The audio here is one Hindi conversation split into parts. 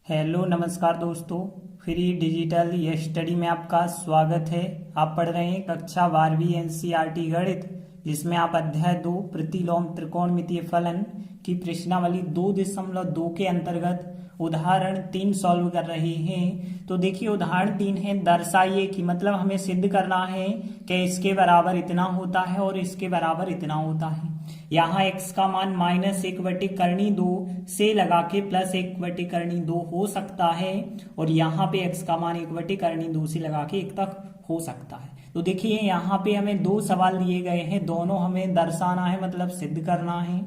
हेलो नमस्कार दोस्तों। फ्री डिजिटल ये स्टडी में आपका स्वागत है। आप पढ़ रहे हैं कक्षा 12वीं एनसीईआरटी गणित, जिसमें आप अध्याय 2 प्रतिलोम त्रिकोणमितीय फलन की प्रश्नावली 2.2 के अंतर्गत उदाहरण 3 सॉल्व कर रहे हैं। तो देखिए उदाहरण 3 है, दर्शाइए कि मतलब हमें सिद्ध करना है कि इसके बराबर इतना होता है और इसके बराबर इतना होता है। यहाँ x का मान -1/2 से लगा के +1/2 हो सकता है और यहाँ पे x का मान 1/2 से लगा के 1 तक हो सकता है। तो देखिए यहाँ पे हमें 2 सवाल दिए गए हैं, दोनों हमें दर्शाना है मतलब सिद्ध करना है।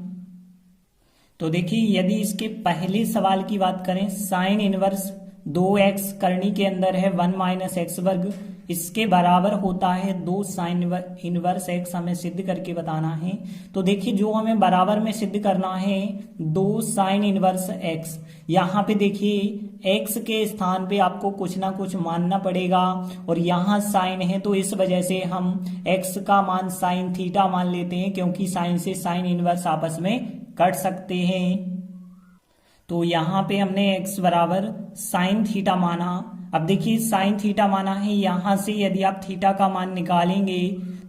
तो देखिए यदि इसके पहले सवाल की बात करें, साइन इनवर्स 2x करनी के अंदर है 1 - x वर्ग, इसके बराबर होता है 2 साइन इनवर्स x, हमें सिद्ध करके बताना है। तो देखिए जो हमें बराबर में सिद्ध करना है 2 साइन इनवर्स x, यहाँ पे देखिए x के स्थान पे आपको कुछ ना कुछ मानना पड़ेगा और यहाँ साइन है तो इस वजह से हम x का मान साइन थीटा मान लेते हैं, क्योंकि साइन से साइन इनवर्स आपस में कट सकते हैं। तो यहाँ पे हमने x बराबर साइन थीटा माना। अब देखिए साइन थीटा माना है, यहाँ से यदि आप थीटा का मान निकालेंगे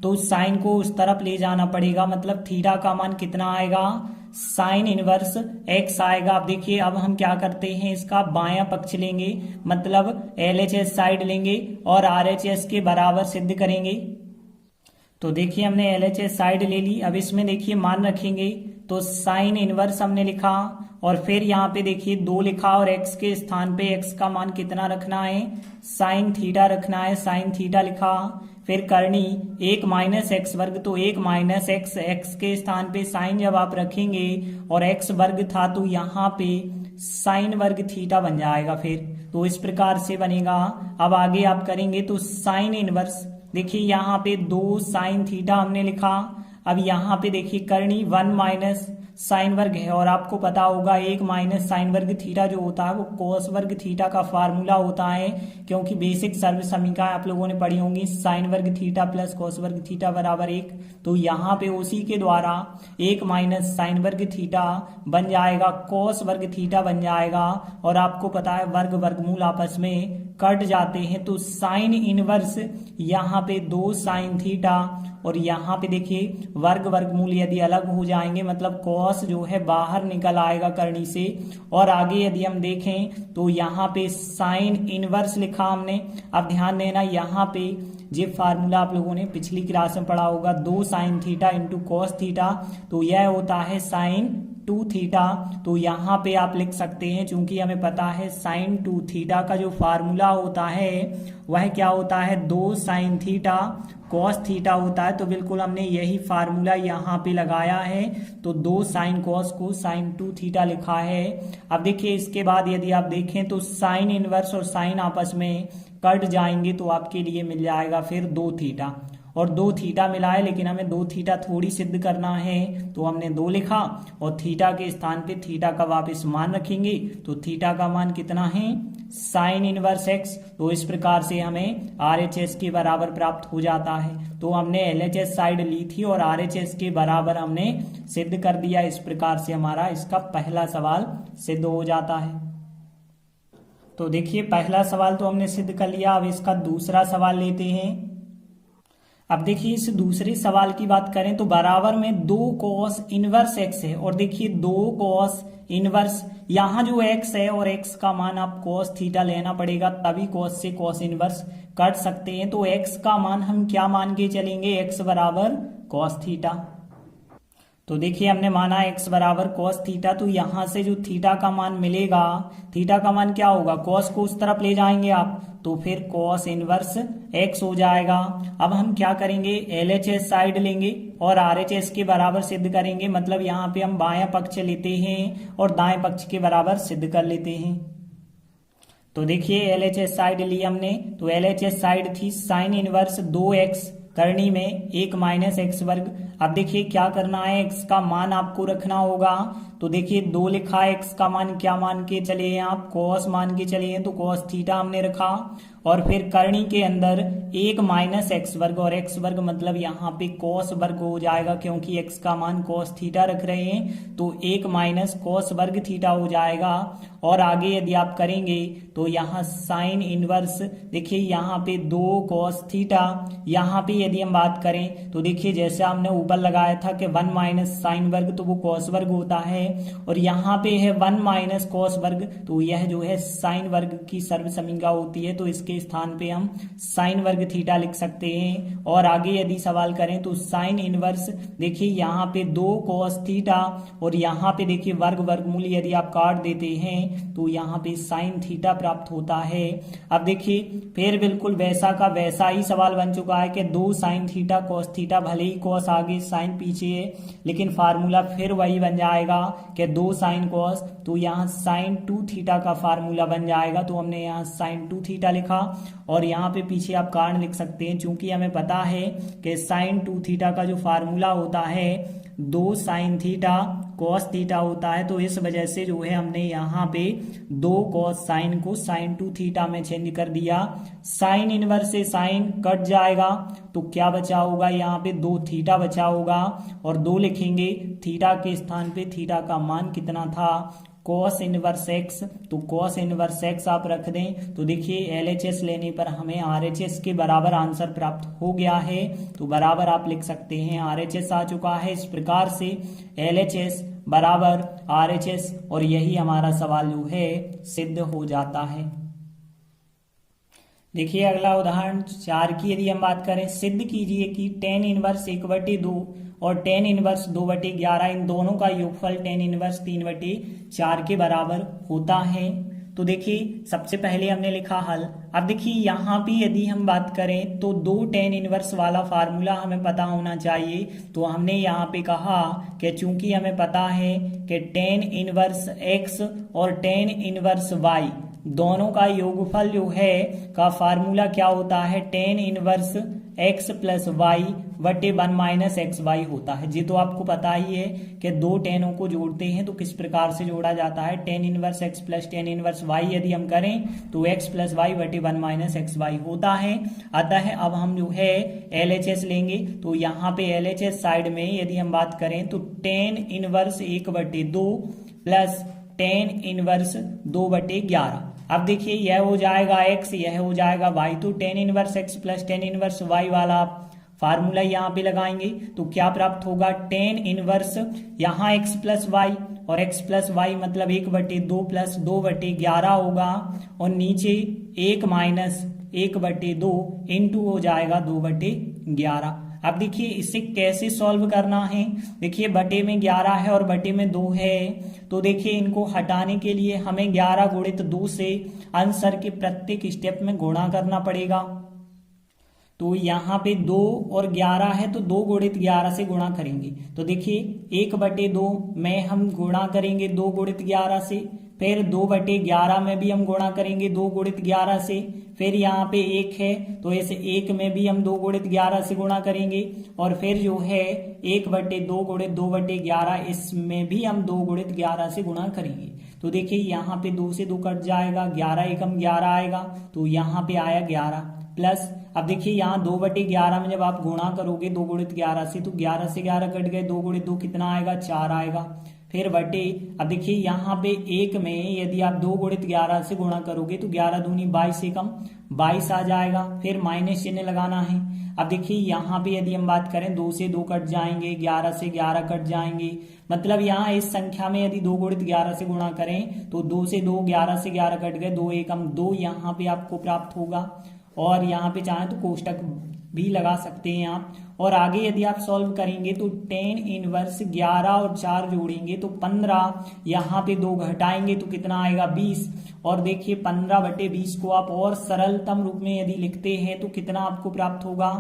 तो साइन को उस तरफ ले जाना पड़ेगा, मतलब थीटा का मान कितना आएगा, साइन इनवर्स x आएगा। अब देखिए अब हम क्या करते हैं, इसका बायां पक्ष लेंगे, मतलब LHS साइड लेंगे और RHS के बराबर सिद्ध करेंगे। तो देखिए हमने LHS साइड ले ली। अब इसमें देखिए मान रखेंगे तो साइन इनवर्स हमने लिखा और फिर यहाँ पे देखिए 2 लिखा और x के स्थान पे x का मान कितना रखना है, साइन थीटा रखना है, साइन थीटा लिखा। फिर करनी 1 - x वर्ग, तो 1 - x के स्थान पे साइन जब आप रखेंगे और x वर्ग था तो यहाँ पे साइन वर्ग थीटा बन जाएगा। फिर तो इस प्रकार से बनेगा। अब आगे आप करेंगे तो साइन इनवर्स, देखिए यहाँ पे 2 साइन थीटा हमने लिखा। अब यहाँ पे देखिए करनी 1 - साइन वर्ग है और आपको पता होगा 1 - साइन वर्ग थीटा जो होता है वो कोस वर्ग थीटा का फार्मूला होता है, क्योंकि बेसिक सर्व समीकरण आप लोगों ने पढ़ी होंगी, साइन वर्ग थीटा प्लस कोस वर्ग थीटा बराबर 1। तो यहाँ पे उसी के द्वारा 1 - साइन वर्ग थीटा बन जाएगा, कोस वर्ग थीटा बन जाएगा और आपको पता है वर्ग वर्गमूल आपस में कट जाते हैं। तो साइन इनवर्स यहाँ पे 2 साइन थीटा और यहाँ पे देखिए वर्ग वर्गमूल यदि अलग हो जाएंगे मतलब कॉस जो है बाहर निकल आएगा करनी से। और आगे यदि हम देखें तो यहाँ पे साइन इनवर्स लिखा हमने। अब ध्यान देना यहाँ पे ये फार्मूला आप लोगों ने पिछली क्लास में पढ़ा होगा, 2 sine theta into cos theta, तो यह होता है साइन 2 थीटा। तो यहाँ पे आप लिख सकते हैं, चूंकि हमें पता है साइन 2 थीटा का जो फार्मूला होता है वह क्या होता है, 2 साइन थीटा कॉस थीटा होता है। तो बिल्कुल हमने यही फार्मूला यहाँ पे लगाया है, तो 2 साइन कॉस को साइन 2 थीटा लिखा है। अब देखिए इसके बाद यदि आप देखें तो साइन इनवर्स और साइन आपस में कट जाएंगे तो आपके लिए मिल जाएगा फिर 2 थीटा और 2 थीटा मिला है, लेकिन हमें 2 थीटा थोड़ी सिद्ध करना है तो हमने 2 लिखा और थीटा के स्थान पे थीटा का वापस मान रखेंगे। तो थीटा का मान कितना है, साइन इनवर्स x। तो इस प्रकार से हमें RHS के बराबर प्राप्त हो जाता है। तो हमने LHS साइड ली थी और RHS के बराबर हमने सिद्ध कर दिया। इस प्रकार से हमारा इसका पहला सवाल सिद्ध हो जाता है। तो देखिए पहला सवाल तो हमने सिद्ध कर लिया। अब इसका दूसरा सवाल लेते हैं। अब देखिए इस दूसरे सवाल की बात करें तो बराबर में 2 कॉस इनवर्स x है और देखिए 2 कॉस इनवर्स, यहाँ जो x है और x का मान आप कॉस थीटा लेना पड़ेगा, तभी कॉस से कॉस इनवर्स कट सकते हैं। तो x का मान हम क्या मान के चलेंगे, x बराबर कॉस थीटा। तो देखिए हमने माना x बराबर कॉस थीटा, तो यहां से जो थीटा का मान मिलेगा, थीटा का मान क्या होगा, कॉस को उस तरफ ले जाएंगे आप तो फिर कॉस इनवर्स x हो जाएगा। अब हम क्या करेंगे, LHS साइड लेंगे और RHS के बराबर सिद्ध करेंगे, मतलब यहाँ पे हम बायां पक्ष लेते हैं और दाएं पक्ष के बराबर सिद्ध कर लेते हैं। तो देखिए LHS साइड ली हमने, तो LHS साइड थी साइन इनवर्स 2x करनी में 1 - x वर्ग। अब देखिए क्या करना है, x का मान आपको रखना होगा। तो देखिए 2 लिखा है, x का मान क्या मान के चले हैं आप, cos मान के चले हैं, तो cos थीटा हमने रखा। और फिर करनी के अंदर 1 माइनस एक्स वर्ग, और एक्स वर्ग मतलब यहाँ पे cos वर्ग हो जाएगा, क्योंकि x का मान cos थीटा रख रहे हैं, तो 1 माइनस cos वर्ग थीटा हो जाएगा। और आगे यदि आप करेंगे तो यहाँ साइन इनवर्स, देखिए यहाँ पे 2 cos थीटा, यहाँ पे यदि हम बात करें तो देखिए जैसे हमने ऊपर लगाया था कि 1 माइनस साइन वर्ग, तो वो cos वर्ग होता है, और यहाँ पे है 1 माइनस cos वर्ग, तो यह जो है साइन वर्ग की सर्वसमीका होती है, तो इसके स्थान पे हम साइन वर्ग थीटा लिख सकते हैं। और आगे यदि सवाल करें तो साइन इनवर्स, देखिए यहाँ पे 2 cos थीटा, और यहाँ पे देखिए वर्ग वर्गमूल यदि आप काट देते हैं तो यहाँ पे साइन थीटा प्राप्त होता है। अब देखिए फिर बिल्कुल वैसा का वैसा ही सवाल बन चुका है कि 2 साइन थीटा cos थीटा, भले ही cos आगे साइन पीछे है, लेकिन फार्मूला फिर वही बन जाएगा कि 2 साइन cos, तो यहाँ साइन 2 थीटा का फार्मूला बन जाएगा। तो हमने यहाँ साइन 2 थीटा लिखा, और यहाँ पे पीछे आप कारण लिख सकते हैं, चूंकि हमें पता है कि साइन 2 थीटा का जो फार्मूला होता है 2 साइन थीटा cos थीटा होता है, तो इस वजह से जो है हमने यहाँ पे 2 cos साइन को साइन 2 थीटा में चेंज कर दिया। साइन इनवर्स से साइन कट जाएगा, तो क्या बचा होगा, यहाँ पे 2 थीटा बचा होगा, और 2 लिखेंगे, थीटा के स्थान पे थीटा का मान कितना था, cos इनवर्स x, तो cos इनवर्स x आप रख दें, तो देखिए LHS लेने पर हमें RHS के बराबर आंसर प्राप्त हो गया है, तो बराबर आप लिख सकते हैं RHS आ चुका है। इस प्रकार से LHS बराबर RHS, और यही हमारा सवाल जो है सिद्ध हो जाता है। देखिए अगला उदाहरण 4 की यदि हम बात करें, सिद्ध कीजिए कि tan इनवर्स 1/2 और tan इनवर्स 2/11 इन दोनों का योगफल tan इनवर्स 3/4 के बराबर होता है। तो देखिए सबसे पहले हमने लिखा हल। अब देखिए यहाँ पे यदि हम बात करें तो 2 tan इनवर्स वाला फार्मूला हमें पता होना चाहिए, तो हमने यहाँ पे कहा कि चूंकि हमें पता है कि tan इनवर्स x और tan इनवर्स y दोनों का योगफल जो है का फार्मूला क्या होता है, tan inverse x plus y बटे 1 माइनस एक्स वाई होता है। जी तो आपको पता ही है कि 2 टेनों को जोड़ते हैं तो किस प्रकार से जोड़ा जाता है, tan inverse x plus tan inverse y यदि हम करें तो x प्लस वाई बटे 1 माइनस एक्स वाई होता है। अतः अब हम जो है LHS लेंगे, तो यहाँ पे LHS साइड में यदि हम बात करें तो tan inverse 1/2 plus tan inverse 2/11। अब देखिए यह हो जाएगा x, यह हो जाएगा y, तो tan inverse x plus tan inverse y वाला फार्मूला यहाँ पे लगाएंगे तो क्या प्राप्त होगा, tan इनवर्स यहाँ x प्लस वाई और x प्लस वाई मतलब 1/2 प्लस 2/11 होगा, और नीचे 1 माइनस 1/2 इंटू हो जाएगा 2/11। अब देखिए इसे कैसे सॉल्व करना है, देखिए बटे में 11 है और बटे में 2 है, तो देखिए इनको हटाने के लिए हमें 11 गुणित 2 से आंसर के प्रत्येक स्टेप में गुणा करना पड़ेगा। तो यहाँ पे 2 और 11 है तो 2 गुणित 11 से गुणा करेंगे, तो देखिए 1/2 में हम गुणा करेंगे 2 गुणित 11 से, फिर 2/11 में भी हम गुणा करेंगे 2 गुणित 11 से, फिर यहाँ पे 1 है तो इस 1 में भी हम 2 गुणित 11 से गुणा करेंगे, और फिर जो है 1/2 गुणित 2/11 इसमें भी हम 2 गुणित 11 से गुणा करेंगे। तो देखिए यहाँ पे 2 से 2 कट जाएगा, 11 एकम 11 आएगा, तो यहाँ पे आया 11 प्लस, अब देखिए यहाँ 2/11 में जब आप गुणा करोगे 2 गुणित 11 से तो 11 से 11 कट गए, 2 गुणित 2 कितना आएगा, 4 आएगा, फिर बटे, अब देखिए यहाँ पे 1 में यदि आप 2 गुणित 11 से गुणा करोगे तो 11 दूनी 22 एकम 22 आ जाएगा, फिर माइनस चिन्ह लगाना है। अब देखिए यहाँ पे यदि हम बात करें 2 से 2 कट जाएंगे, 11 से 11 कट जाएंगे, मतलब यहाँ इस संख्या में यदि 2 गुणित 11 से गुणा करें तो 2 से 2 11 से 11 कट गए, 2 एकम 2 यहाँ पे आपको प्राप्त होगा, और यहाँ पे चाहें तो कोष्टक भी लगा सकते हैं आप। और आगे यदि आप सॉल्व करेंगे तो tan इनवर्स 11 और 4 जोड़ेंगे तो 15, यहाँ पे 2 घटाएंगे तो कितना आएगा 20, और देखिए 15/20 को आप और सरलतम रूप में यदि लिखते हैं तो कितना आपको प्राप्त होगा,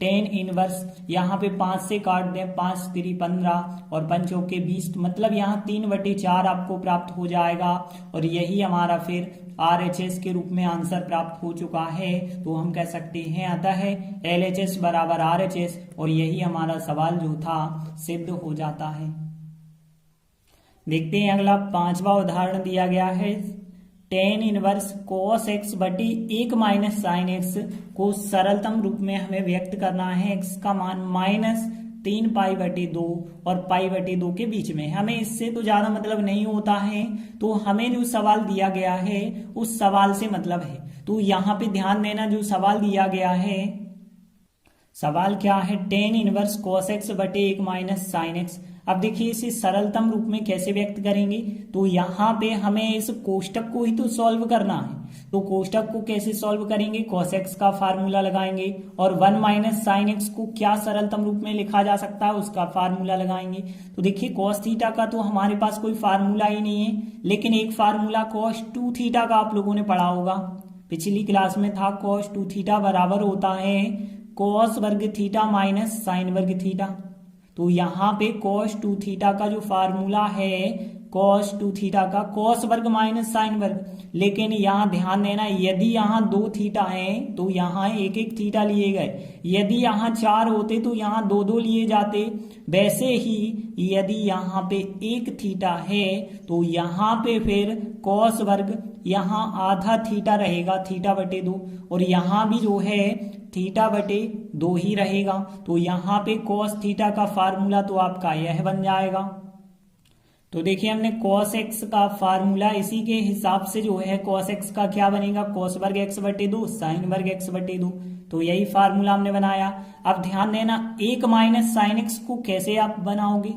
tan इनवर्स यहाँ पे 5 से काट दें, 5 3 15 और 5 चौके 20, मतलब यहाँ 3/4 आपको प्राप्त हो जाएगा, और यही हमारा फिर RHS के रूप में आंसर प्राप्त हो चुका है। तो हम कह सकते हैं अतः LHS बराबर RHS और यही हमारा सवाल जो था सिद्ध हो जाता है। देखते हैं अगला 5वां उदाहरण दिया गया है। टेन इनवर्स cos x बटे 1 माइनस साइन एक्स को सरलतम रूप में हमें व्यक्त करना है। x का मान -3 पाई बटे 2 और पाई बटे 2 के बीच में। हमें इससे तो ज्यादा मतलब नहीं होता है, तो हमें जो सवाल दिया गया है उस सवाल से मतलब है। तो यहाँ पे ध्यान देना, जो सवाल दिया गया है, सवाल क्या है, टेन इनवर्स cos x बटे 1 माइनस साइन एक्स। अब देखिए इसे सरलतम रूप में कैसे व्यक्त करेंगे, तो यहाँ पे हमें इस कोष्टक को ही तो सॉल्व करना है। तो कोष्टक को कैसे सॉल्व करेंगे, cos x का फार्मूला लगाएंगे और 1 माइनस साइन एक्स को क्या सरलतम रूप में लिखा जा सकता है उसका फार्मूला लगाएंगे। तो देखिए cos थीटा का तो हमारे पास कोई फार्मूला ही नहीं है, लेकिन एक फार्मूला cos 2 थीटा का आप लोगों ने पढ़ा होगा, पिछली क्लास में था। cos 2 थीटा बराबर होता है cos वर्ग थीटा माइनस साइन वर्ग थीटा। तो यहाँ पे cos 2 थीटा का जो फार्मूला है, cos 2 थीटा का cos वर्ग माइनस साइन वर्ग। लेकिन यहाँ ध्यान देना, यदि यहाँ 2 थीटा है तो यहाँ एक एक थीटा लिए गए, यदि यहाँ 4 होते तो यहाँ 2 2 लिए जाते। वैसे ही यदि यहाँ पे 1 थीटा है तो यहाँ पे फिर cos वर्ग यहाँ आधा थीटा रहेगा, थीटा बटे 2, और यहाँ भी जो है थीटा बटे 2 ही रहेगा। तो यहाँ पे cos थीटा का फार्मूला तो आपका यह बन जाएगा। तो देखिए हमने cos x का फार्मूला, इसी के हिसाब से जो है cos x का क्या बनेगा, cos वर्ग x बटे 2 साइन वर्ग x बटे 2। तो यही फार्मूला हमने बनाया। अब ध्यान देना, 1 माइनस साइन एक्स को कैसे आप बनाओगे,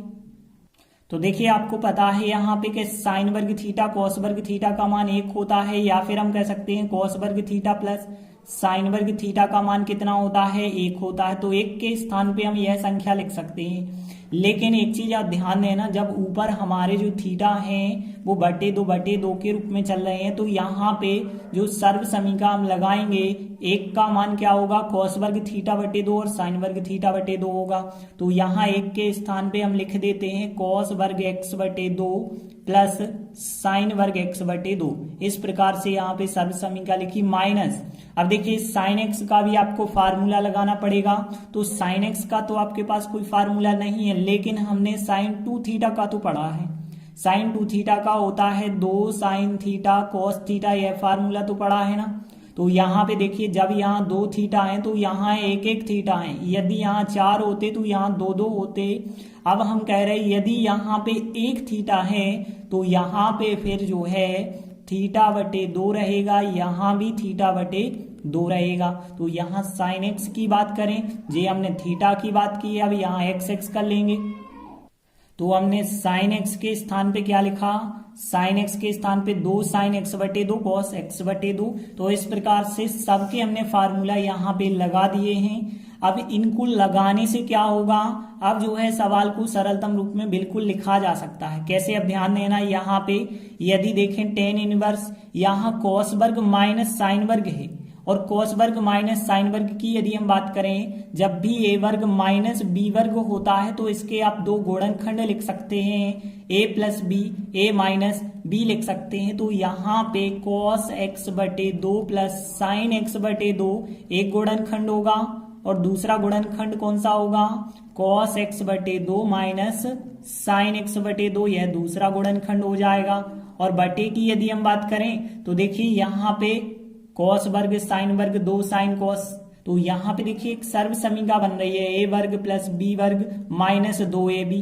तो देखिए आपको पता है यहाँ पे कि साइन वर्ग थीटा cos वर्ग थीटा का मान 1 होता है, या फिर हम कह सकते हैं cos वर्ग थीटा प्लस साइन वर्ग थीटा का मान कितना होता है, 1 होता है। तो 1 के स्थान पे हम यह संख्या लिख सकते हैं। लेकिन एक चीज आप ध्यान देना, जब ऊपर हमारे जो थीटा हैं वो बटे 2 के रूप में चल रहे हैं, तो यहाँ पे जो सर्व समीका हम लगाएंगे, 1 का मान क्या होगा, cos वर्ग थीटा बटे 2 और साइन वर्ग थीटा बटे 2 होगा। तो यहाँ 1 के स्थान पे हम लिख देते हैं cos वर्ग x बटे 2 प्लस साइन वर्ग x बटे 2। इस प्रकार से यहाँ पे सर्व समीका लिखी माइनस। अब देखिए साइन x का भी आपको फार्मूला लगाना पड़ेगा। तो साइन x का तो आपके पास कोई फार्मूला नहीं है, लेकिन हमने साइन 2 थीटा का तो पढ़ा है। साइन 2 थीटा का होता है 2 साइन थीटा cos थीटा, यह फार्मूला तो पढ़ा है ना। तो यहाँ पे देखिए, जब यहाँ 2 थीटा है तो यहाँ 1 1 थीटा है, यदि यहाँ 4 होते तो यहाँ 2 2 होते। अब हम कह रहे हैं यदि यहाँ पे 1 थीटा है तो यहाँ पे फिर जो है थीटा बटे 2 रहेगा, यहाँ भी थीटा बटे 2 रहेगा। तो यहाँ साइन एक्स की बात करें, जे हमने थीटा की बात की है, अब यहाँ एक्स एक्स कर लेंगे। तो हमने साइन एक्स के स्थान पे क्या लिखा, साइन एक्स के स्थान पे 2 साइन एक्स बटे 2 cos एक्स बटे 2। तो इस प्रकार से सबके हमने फार्मूला यहाँ पे लगा दिए हैं। अब इनको लगाने से क्या होगा, अब जो है सवाल को सरलतम रूप में बिल्कुल लिखा जा सकता है। कैसे, अब ध्यान देना, यहाँ पे यदि देखें टेन इनवर्स, यहाँ cos वर्ग माइनस साइन वर्ग है, और cos वर्ग माइनस साइन वर्ग की यदि हम बात करें, जब भी a वर्ग माइनस b वर्ग होता है तो इसके आप 2 गुणनखंड लिख सकते हैं, a plus B, a minus b लिख सकते हैं। तो यहाँ पे cos x बटे 2 प्लस साइन x बटे 2 एक गुणनखंड होगा, और दूसरा गुणनखंड कौन सा होगा, cos x बटे 2 माइनस साइन x बटे 2, यह दूसरा गुणनखंड हो जाएगा। और बटे की यदि हम बात करें तो देखिए यहाँ पे cos वर्ग साइन वर्ग 2 साइन cos, तो यहाँ पे देखिए एक सर्व समीका बन रही है, a वर्ग प्लस b वर्ग माइनस 2ab,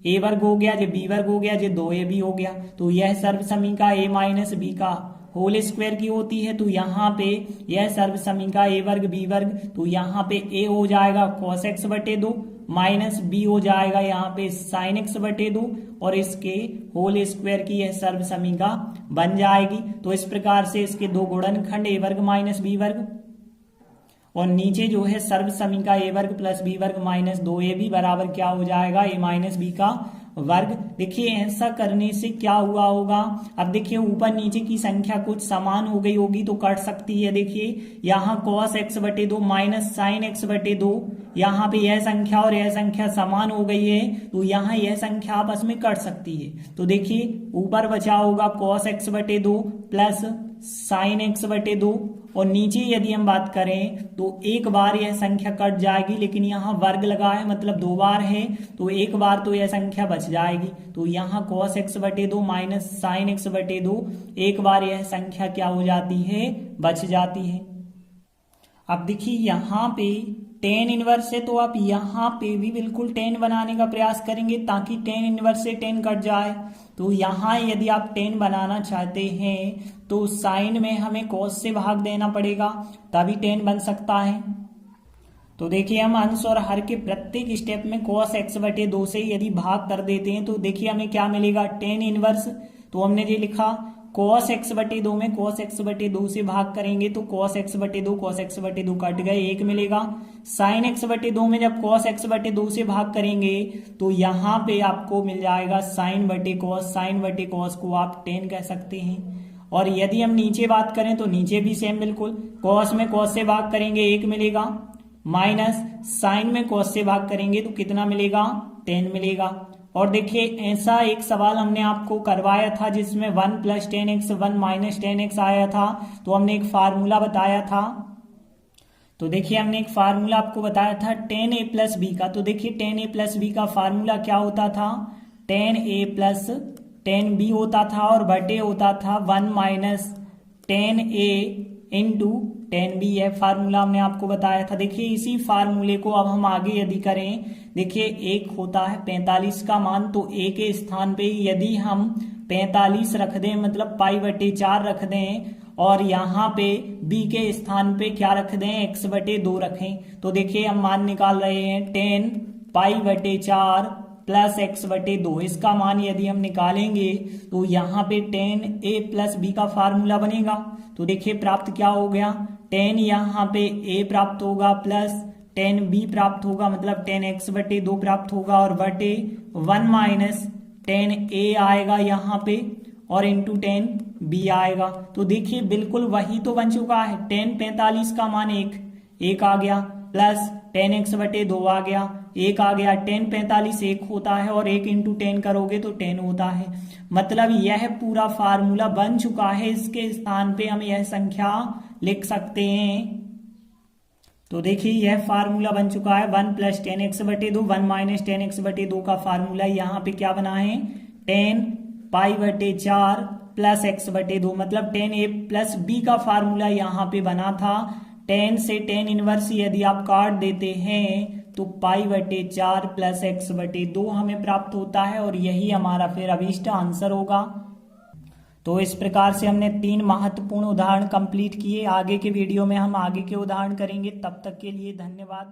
a वर्ग हो गया, जे b वर्ग हो गया, जे 2ab हो गया। तो यह सर्व समीका a माइनस b का होल स्क्वायर की होती है। तो यहाँ पे यह सर्व समीका a वर्ग b वर्ग, तो यहाँ पे a हो जाएगा cos x बटे 2 माइनस b हो जाएगा यहाँ पे साइन x बटे 2, और इसके होल स्क्वायर की यह सर्व समीका बन जाएगी। तो इस प्रकार से इसके 2 गुणनखंड a वर्ग माइनस b वर्ग, और नीचे जो है सर्व समीका a वर्ग प्लस b वर्ग माइनस 2ab बराबर क्या हो जाएगा, a माइनस b का वर्ग। देखिए ऐसा करने से क्या हुआ होगा, अब देखिए ऊपर नीचे की संख्या कुछ समान हो गई होगी तो कट सकती है। देखिए यहाँ cos x बटे 2 माइनस साइन x बटे 2, यहाँ पे यह संख्या और यह संख्या समान हो गई है, तो यहाँ यह संख्या आपस में कट सकती है। तो देखिए ऊपर बचा होगा cos x बटे 2 प्लस साइन x बटे 2, और नीचे यदि हम बात करें तो एक बार यह संख्या कट जाएगी, लेकिन यहाँ वर्ग लगा है मतलब 2 बार है तो एक बार तो यह संख्या बच जाएगी। तो यहाँ cos x/2 minus sin x/2 एक बार यह संख्या क्या हो जाती है, बच जाती है। अब देखिए यहाँ पे tan इनवर्स है तो आप यहाँ पे भी बिल्कुल tan बनाने का प्रयास करेंगे ताकि tan इनवर्स से tan कट जाए। तो यहाँ यदि आप tan बनाना चाहते हैं तो साइन में हमें cos से भाग देना पड़ेगा तभी tan बन सकता है। तो देखिए हम अंश और हर के प्रत्येक स्टेप में cos x/2 से यदि भाग कर देते हैं तो देखिए हमें क्या मिलेगा, tan इनवर्स। तो हमने ये लिखा cos x/2 में cos x/2 से भाग करेंगे तो cos x/2 कट गए, 1 मिलेगा। sin x/2 में जब cos x/2 से भाग करेंगे तो यहाँ पे आपको मिल जाएगा sin/cos को आप tan कह सकते हैं। और यदि हम नीचे बात करें तो नीचे भी सेम बिल्कुल, cos में cos से भाग करेंगे 1 मिलेगा, माइनस sin में cos से भाग करेंगे तो कितना मिलेगा, tan मिलेगा। और देखिए ऐसा एक सवाल हमने आपको करवाया था जिसमें 1 + tan x 1 - tan x आया था, तो हमने एक फार्मूला बताया था। तो देखिए हमने एक फार्मूला आपको बताया था tan a + b का। तो देखिए tan a + b का फार्मूला क्या होता था, tan a + tan b होता था और बटे होता था 1 - tan a into tan b। है फार्मूला हमने आपको बताया था। देखिए इसी फार्मूले को अब हम आगे यदि करें, देखिए एक होता है 45 का मान, तो a के स्थान पे यदि हम 45 रख दें मतलब π/4 रख दें और यहाँ पे b के स्थान पे क्या रख दें, x/2 रखें। तो देखिए हम मान निकाल रहे हैं tan π/4 प्लस x/2। इसका मान यदि हम निकालेंगे तो यहाँ पे tan a + b का फार्मूला बनेगा। तो देखिए प्राप्त क्या हो गया, tan यहाँ पे a प्राप्त होगा प्लस tan b प्राप्त होगा मतलब tan x/2 प्राप्त होगा और बटे 1 - tan a आएगा यहाँ पे और इंटू tan b आएगा। तो देखिए बिल्कुल वही तो बन चुका है, tan 45 का मान 1 आ गया प्लस tan x/2 आ गया, 1 आ गया। tan 45 1 होता है और 1 इंटू 10 करोगे तो 10 होता है। मतलब यह पूरा फार्मूला बन चुका है, इसके स्थान पे हम यह संख्या लिख सकते हैं। तो देखिए यह फार्मूला बन चुका है 1 + tan x/2 1 - tan x/2 का फार्मूला यहाँ पे क्या बना है, tan π/4 प्लस x/2 मतलब tan a + b का फार्मूला यहाँ पे बना था। tan से tan इनवर्स यदि आप काट देते हैं तो π/4 प्लस x/2 हमें प्राप्त होता है और यही हमारा फिर अभीष्ट आंसर होगा। तो इस प्रकार से हमने 3 महत्वपूर्ण उदाहरण कंप्लीट किए। आगे के वीडियो में हम आगे के उदाहरण करेंगे। तब तक के लिए धन्यवाद।